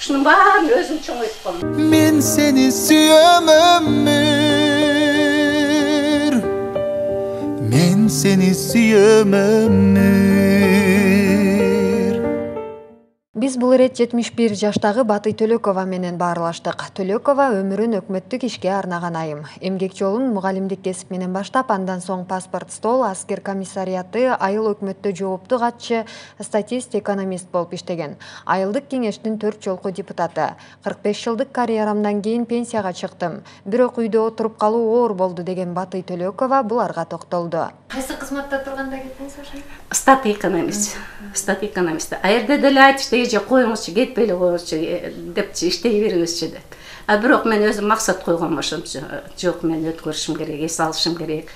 ушунун баарын өзүм чоңойтком. Men seni süyöm ömür, men seni süyöm ömür. Биз бул ирет 71 жаштагы Батый Төлөкова менен баарлаштык. Төлөкова өмүрүн өкмөттүк ишке арнаган айым. Эмгек жолун мугалимдик кесип менен баштап, андан соң паспорт стол, аскер комиссарияты, айыл өкмөттө жоопту катчы, статист, экономист болуп иштеген. Айылдык кеңештин 4 жолку депутаты. 45 жылдык карьерамдан кийин пенсияга чыктым. Бирок үйдө отуруп калуу оор болду деген Батый Төлөкова буларга токтолду. Кайсы кызматта турганда кеттиңиз ошо? Стат экономист. А жерде деле айтышты, эже коюңузчу, кетпей эле коюңузчу депчи, иштей бериңизчи деп. А бирок мен өзүм максат койгом ошончо. Жок, мен өткөрүшүм керек, эс алышым керек.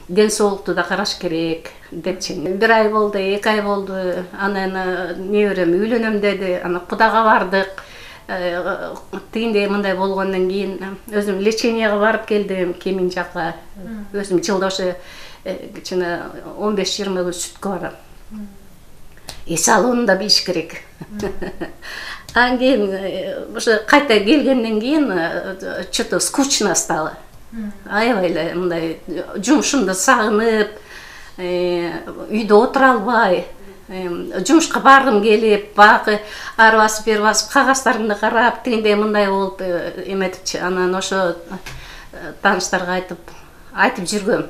Ден соолукту да караш керек депчи. 1 ай болду, 2 ай болду. Анан неберем үйлөнөм деди. Ана Кудага бардык. Тигиндей мындай болгондон кийин өзүм леченияга барып келдим, Кемин жака. Өзүм жылда ошо кичине 15-20 сүткө барам. Эс алууну да билиш керек. Анан кийин ошо кайта келгенден кийин что-то скучно стало. Аябай эле мындай жумушумду сагынып, үйдө отура албай, жумушка баргым келип, багы ары басып, бери басып, кагаздарды карап, тигиндей мындай болуп эметипчи. Анан ошо тааныштарга айтып жүргөм.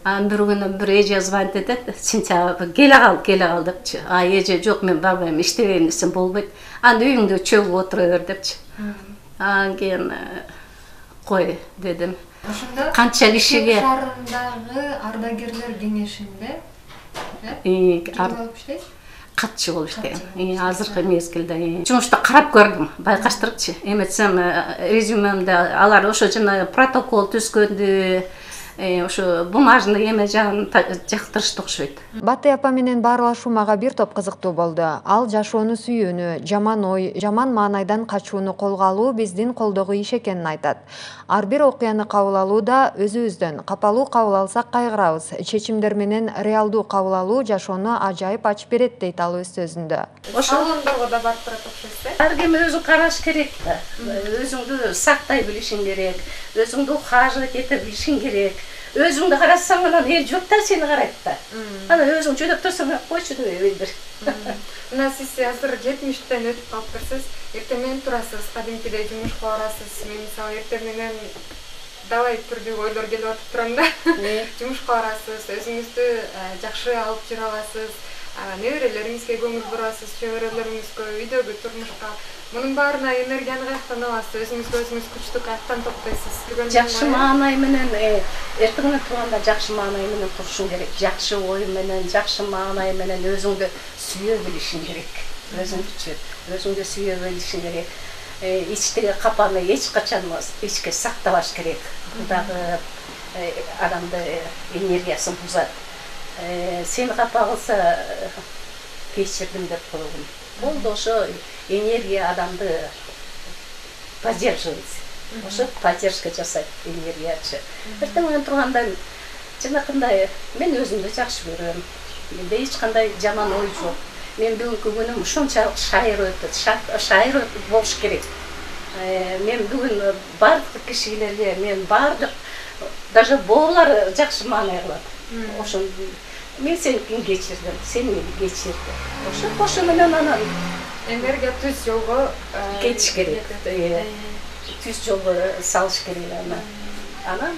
Анан бир күнү бир эже звонить этет, сентябрь келе кал депчи. А эже жок, мен барбайм, иштебейм десем болбойт. Анда үйүңдө чөгүп отура бер депчи. Анан кийин кой дедим. Ошондо канча кишиге шаарындагы ардагерлер кеңешинде катчы болуп иштейм. Азыркы мезгилде жумушта карап көрдүм, байкаштырыпчы. Эметсем резюмемде алар ошо жана протокол түзгөндү, ошо бумажный эме жагын жактырышты окшойт. Батый апа менен баарлашуу мага бир топ кызыктуу болду. Ал жашоону сүйүүнү, жаман ой, жаман маанайдан качууну колго алуу биздин колдогу иш экенин айтат. Ар бир окуяны кабыл алууда өзүбүздөн капалуу кабыл алсак кайгырабыз. Чечимдер менен реалдуу кабыл алуу жашоону ажайып ачып берет дейт ал өз сөзүндө. Салондорго да барып турат окшойсуз. Ар ким өзү караш керек да. Өзүңдү сактай билишиң керек, өзүңдү ухаживать ете билишиң керек. Өзүңдү карасаң, анан эл жок да сени карайт да. Анан өзүң чөйдөп турсаң, койчу дебей бир. Мына сиз азыр 70тен өтүп калыптырсыз. Эртең менен турасыз, кадимкидей жумушка барасыз. Мен мисалы эртең менен давай түрдүү ойлор келип атып турам да. Жумушка барасыз, өзүңүздү жакшы алып жүрө аласыз. Неберелериңизге көңүл бурасыз, чөбөрөлөрүңүзгө, үйдөгү турмушка. Мунун баарына энергияны каяктан аласыз, өзүңүзгө өзүңүз күчтү каяктан топтойсуз. Жакшы маанай менен эртең турганда жакшы маанай менен турушуң керек. Жакшы ой менен, жакшы маанай менен өзүңдү сүйө билишиң керек. Өзүңдү сүйө билишиң керек. Ичтеги капаны эч качан ичке сактабаш керек. Дагы адамды энергиясын бузат. Сени капа кылса кечирдим деп койгум. Болду, ошо энергия адамды поддерживает. Ошо поддержка жасайт энергиячы. Эртең менен турганда жанакындай мен өзүмдү жакшы көрөм. Менде эч кандай жаман ой жок. Мен бүгүнкү күнүм ушунчалык шайыр болуш керек. Мен бүгүн бардык кишилерге, мен бардык даже боолар жакшы маанай кылат. Ошон мен сеникин кечирдим, сен мени кечирдиң. Ошо менен анан энергия түз жолго кетиш керек. Түз жолго салыш керек анан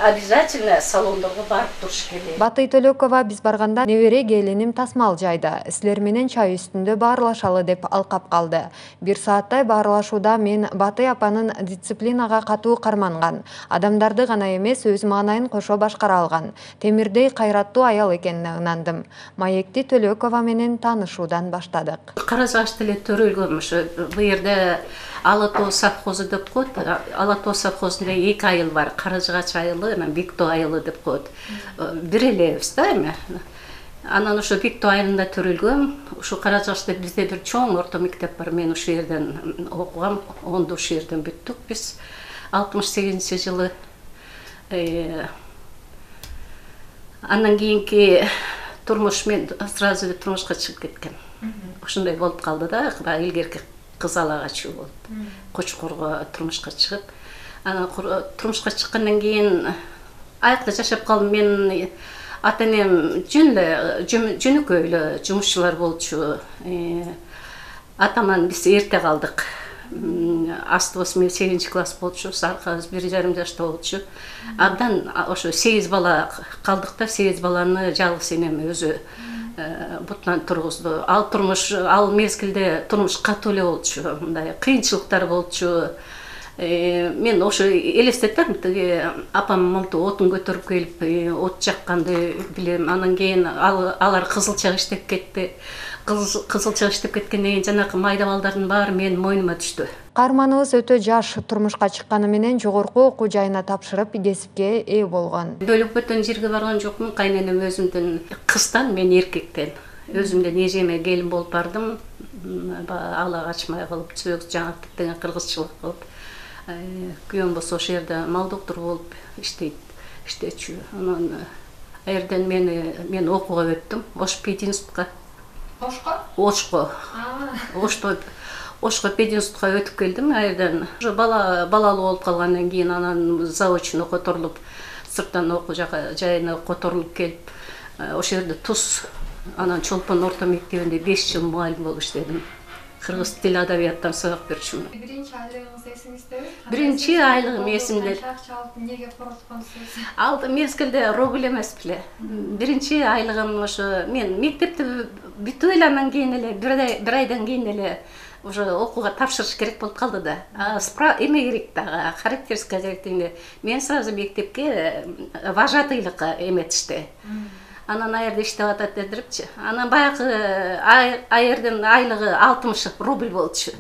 обязательно салондорго барып туруш керек. Батый Төлөкова биз барганда небере келиним тасмал жайда. Силер менен чай үстүндө баарлашалы деп алкап калды. 1 сааттай баарлашууда мен Батый апанын дисциплинага катуу карманган, адамдарды гана эмес өз маанайын кошо башкара алган, темирдей кайраттуу аял экенине ынандым. Маекти Төлөкова менен таанышуудан баштадык. Кара жашты эле төрөлгөм ошо бу жерде Ала Тоо совхозу деп коет. Ала Тоо совхозунда 2 айыл бар. Каражыгач айылы, Биктоо айылы деп коет. Бир элебиз да эми. Анан ошо Биктоо айылында төрөлгөм. Ошо Каражашта бизде бир чоң орто мектеп бар. Мен ошол жерден окугам. 10-ду ошол жерден бүттүк биз. 68-жылы. Андан кийинки турмуш мен сразу турмушка чыгып кеткем. Ошондой болуп калды да, илгерки кыз алага чуу болуп Кочкорго турмушка чыгып, анан турмушка чыккандан кийин аякта жашап калдым. Мен ата энем жөнөкөй эле жумушчулар болчу. Атаман биз эрте калдык. Астыбыз мен 8-класс болчу, аркабыз 1,5 жашта болчу. Абдан ошо 8 бала калдык да, 8 баланы жалгыз энем өзү бутунан тургузду. Ал мезгилде турмуш катуу эле болчу, мындай кыйынчылыктар болчу. Мен ошо элестетем, тиги апам момту отун көтөрүп келип, от жакканды билем. Анан кийин алар кызылчак иштеп кетти. Кызылчак иштеп кеткенден кийин жанакы майда балдардын баары менин мойнума түштү. Каарманыбыз өтө жаш турмушка чыкканы менен жогорку окуу жайына тапшырып, кесипке ээ болгон. Бөлүп өтөн жерге барган жокмун. Кайненем өзүмдөн кыздан, мен эркектен. Өзүмдөн эжеме келин болуп бардым. Ала качмай калып, сөз жаңыртып деген кыргызчылык кылып. Күйөөм болсо ошол жерде мал доктор болуп иштечү. Анан эрден мен окууга өттүм. Ош пединститутка. Ошко пединститутка өтүп келдим. Айрдан балалуу болуп калгандан кийин анан заочно которулуп, сырттан окуу жайына которулуп келип, ошол жерде Туз анан Чолпон орто мектебинде 5 жыл мугалим болуп иштедим. Кыргыз тил адабияттан сабак берчүмүн. Биринчи айлыгыңыз эсиңиздеби? Биринчи айлыгым эсимде. Акча алып эмнеге коротконсуз? Ал мезгилде рубль эмес беле. Биринчи айлыгым ошо мен мектепти бүтүп эле андан кийин эле бир айдан кийин эле уже окууга тапшырыш керек болуп калды да. Эме керек да, характеристика керек дегенде мен сразу мектепке вожатыйлыкка эметишти. Анан аерде иштеп атат дедирипчи. Анан баягы аердин айлыгы 60 рубль болчу.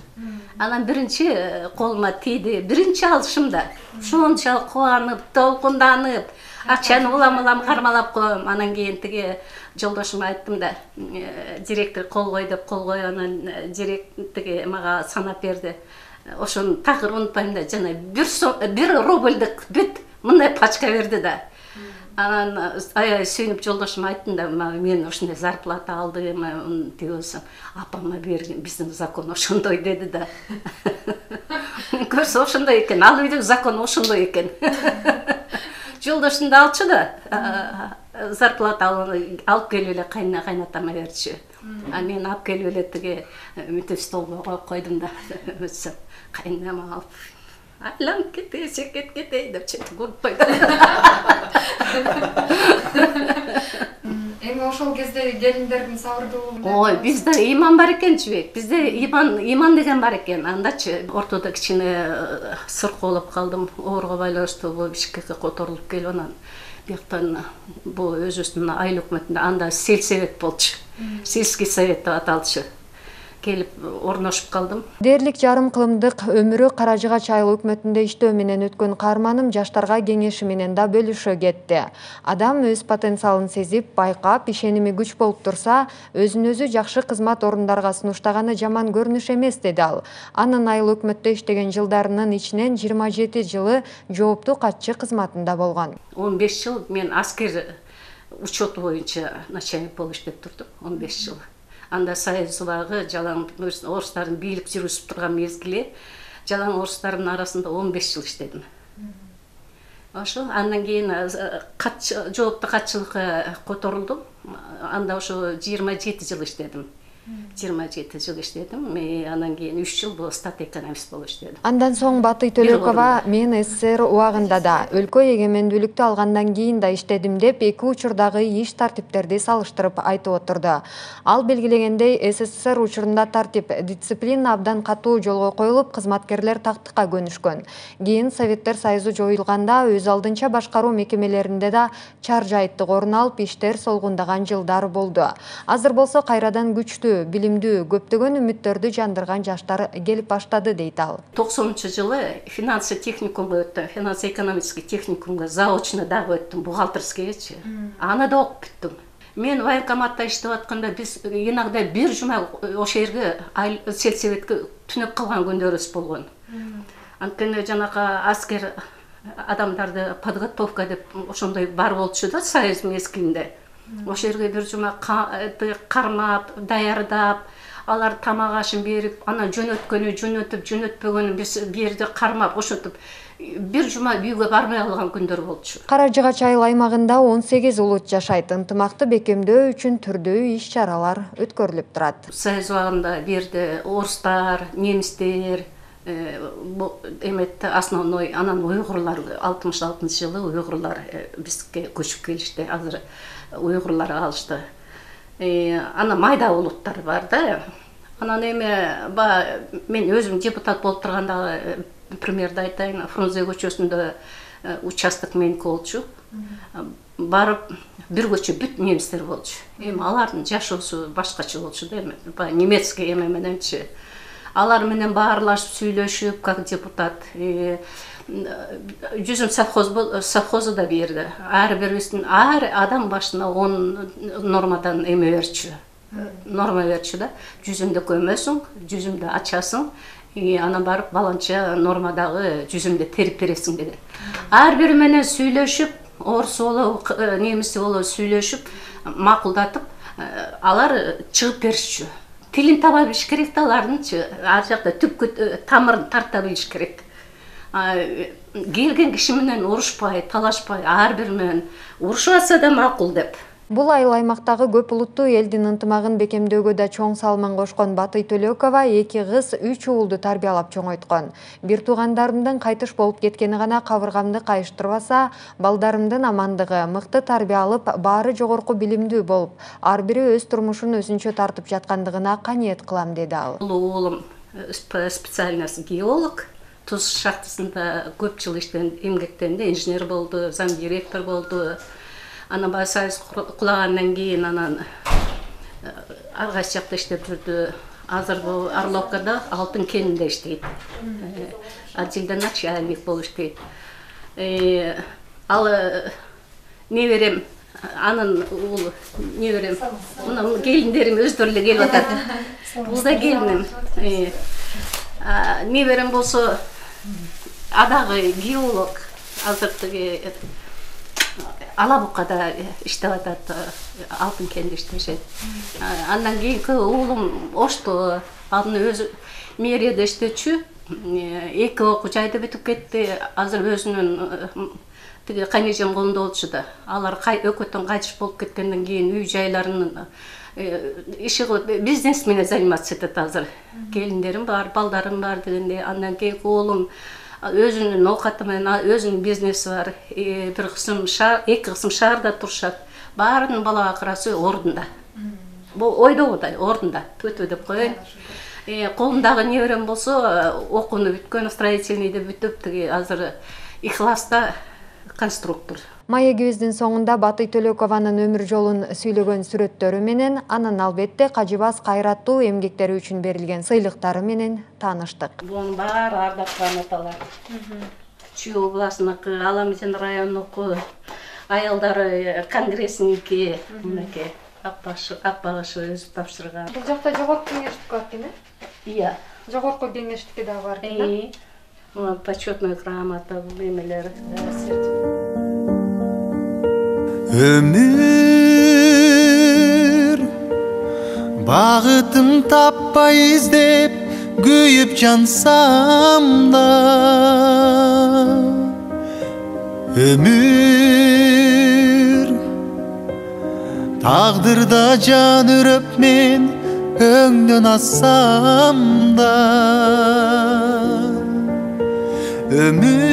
Анан биринчи колума тийди. Биринчи алышымда ошончолук кубанып, толкунданып, акчаны улам кармалап коем. Анан кийин тиги жолдошума айттым да, директор кол кой деп кол кой. Анан директор мага санап берди. Ошону такыр унутпайм да, жана 1 рубльдик бүт мындай пачка берди да. Анан аябай сүйүнүп жолдошума айттым да, мен ушундай зарплата алдым, дебесем, апама берген, биздин закон ошондой деди да. Көрсө ошондой экен, ал үйдөгү закон ошондой экен. Жолдошумду алчу да, зарплата алып келип эле кайнатама берчү. Мен алып келип эле тиги мүтө столго коюп койдум да, өтсөм, кайнама алып айланып кетей деп четип көрүп койду. Эми ошол кезде келиндердин сабырдуулугу. Ой, бизде иман бар экен жибек. Бизде иман деген бар экен. Андачы ортодо кичине сыркы болуп калдым. Ооруга байланыштуу бул Бишкекке которулуп келип анан бияктан бул өзүбүздүн айыл өкмөтүндө анда сельсовет болчу. Сельский совет деп аталчу. Келип орношуп калдым. Дээрлик жарым кылымдык өмүрү Каражыгач айыл өкмөтүндө иштөө менен өткөн каарманым жаштарга кеңеши менен да бөлүшө кетти. Адам өз потенциалын сезип, байкап, ишеними күч болуп турса, өзүн өзү жакшы кызмат орундарга сунуштаганы жаман көрүнүш эмес деди ал. Анын айыл өкмөттө иштеген жылдарынын ичинен 27 жылы жооптуу катчы кызматында болгон. 15 жыл мен аскер учету боюнча начальник болуп иштеп турдум. 15 жыл. Анда Союз убагы жалаң орустардын бийлик жүргүзүп турган мезгили, жалаң орустардын арасында 15 жыл иштедим. Ошо андан кийин жооптуу катчылыкка которулдум. Анда ошо 27 жыл иштедим. 27 жыл иштедим. Андан кийин 3 жыл бул стат экономист болуп иштедим. Андан соң Батый Төлөкова мен СССР убагында да, өлкө эгемендүүлүктү алгандан кийин да иштедим деп эки учурдагы иш тартиптерди салыштырып айтып отурду. Ал белгилегендей, СССР учурунда тартип, дисциплина абдан катуу жолго коюлуп, кызматкерлер тактыкка көнүшкөн. Кийин Советтер Союзу жоюлганда өз алдынча башкаруу мекемелеринде да чар жайыттык орун алып, иштер солгундаган жылдар болду. Азыр болсо кайрадан күчтүү, билимдүү, көптөгөн үмүттөрдү жандырган жаштар келип баштады дейт ал. 90-жылы финансы техникумга өттүм, финансо-экономический техникумга заочно дагы өттүм, бухгалтерскийчи. Аны да окуп бүттүм. Мен военкоматта иштеп атканда биз иногда бир жума ошол жерге сельсоветке түнөп калган күндөрүбүз болгон. Анткени жанакы аскер адамдарды подготовка деп ошондой бар болчу да Союз мезгилинде. Ошол жерге бир жума кармап, даярдап, алар тамак ашын берип, анан жөнөтүп, жөнөтпөгөнүн биз берди кармап, ошентип бир жума үйгө бармай калган күндөр болчу. Кара-Жыгач айыл аймагында 18 улут жашайт. Ынтымакты бекемдөө үчүн түрдүү иш-чаралар өткөрүлүп турат. Союз убагында берди орустар, немистер, основной анан уйгурлар 66-жылы уйгурлар бизге көчүп келишти. Азыр уйгурлар калышты. Ана майда улуттар бар да. Анан мен өзүм депутат болуп турганда примерді айтайын, Фрунзе көчөсүндө участок меники болчу. Барып, бир көчө бүт немистер болчу. Алардын жашоосу башкача болчу да, немецкий мененчи. Алар менен баарлашып, сүйлөшүп, как депутат. Жүзүм совхозу да берди. Ар адам башына 10 нормадан берчү. Норма берчү да. Жүзүмдү көмөсүң, жүзүмдү ачасың. Анан барып баланча нормадагы жүзүмдү терип бересиң dedi. Ар бири менен сүйлөшүп, орус болобу, немиси болобу сүйлөшүп, макулдатып, алар чыгып беришчү. Тилин таба билиш керек да алардынчы. Ар жакта түпкү тамырын тарта билиш керек. Келген киши менен урушпай, талашпай, ар бири менен урушуп атса да макул деп. Бул айыл аймактагы көп улуттуу элдин ынтымагын бекемдөөгө да чоң салман кошкон Батый Төлөкова 2 кыз 3 уулду тарбиялап чоңойткон. Бир туугандарымдын кайтыш болуп кеткени гана кабыргамды кайыштырбаса, балдарымдын амандыгы, мыкты тарбия алып, баары жогорку билимдүү болуп, ар бири өз турмушун өзүнчө тартып жаткандыгына каниет кылам деди ал. Уулум специальность геолог. Туз шахтасында көп жыл эмгектенди, инженер болду, зам директор болду. Анан Союз кулагандан кийин анан ар кайсы жакта иштеп жүрдү. Азыр бул Орловкада алтын кенинде иштейт. Отделда начальник болуп иштейт. Ал неберем, анын уулу неберем, мына келиндерим өздөрү эле келип атат. Бул да келиним. Неберем болсо адагы геолог, азыркы Алабукада иштеп атат, алтын кенде иштешет. Андан кийинки уулум Ошто, анын өзү мэрияда иштечү. 2 окуу жайды бүтүп кетти. Азыр өзүнүн тиги кайнежем колунда болчу да. Алар өкөттөн кайтыш болуп кеткенден кийин үй жайларынын иши кылып бизнес менен заниматься этет азыр. Келиндерим бар, балдарым бар дегенде. Андан кийинки уулум өзүнүн оокаты менен өзүнүн бизнеси бар. 2 кысым шаарда турушат. Баарынын бала акырасы ордунда. Бул ойдогудай ордунда. Төтө деп коеюн. Колундагы неберем болсо окууну бүткөн, строительныйды бүтүп, тиги азыр Ихласта конструктор. Маегибиздин соңунда Батый Төлөкованын өмүр жолун сүйлөгөн сүрөттөрү менен, анын албетте кажыбас кайраттуу эмгектери үчүн берилген сыйлыктары менен тааныштык. Бунун баары ардактуу аталар. Чүй областыныкы, Аламжан районунуку, аялдары конгрессиники, мынакей Акбагышы өзү тапшырган. Бул жакта жогорку кеңештик бар экен, Iya. Жогорку кеңештикке да бар экен. Почетная грамота, бул эмелер. Ömür Bağıtım tapпай издеп Күйүп жансам да Ömür Тагдырда жан үрөп мен Өңдөн ассам да Ömür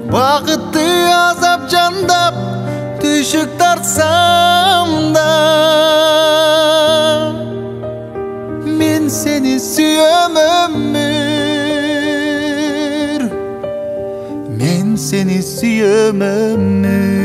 Бақытты азап жандап Түшік тартсам да Мен сені сүйем ömür Мен сені сүйем ömür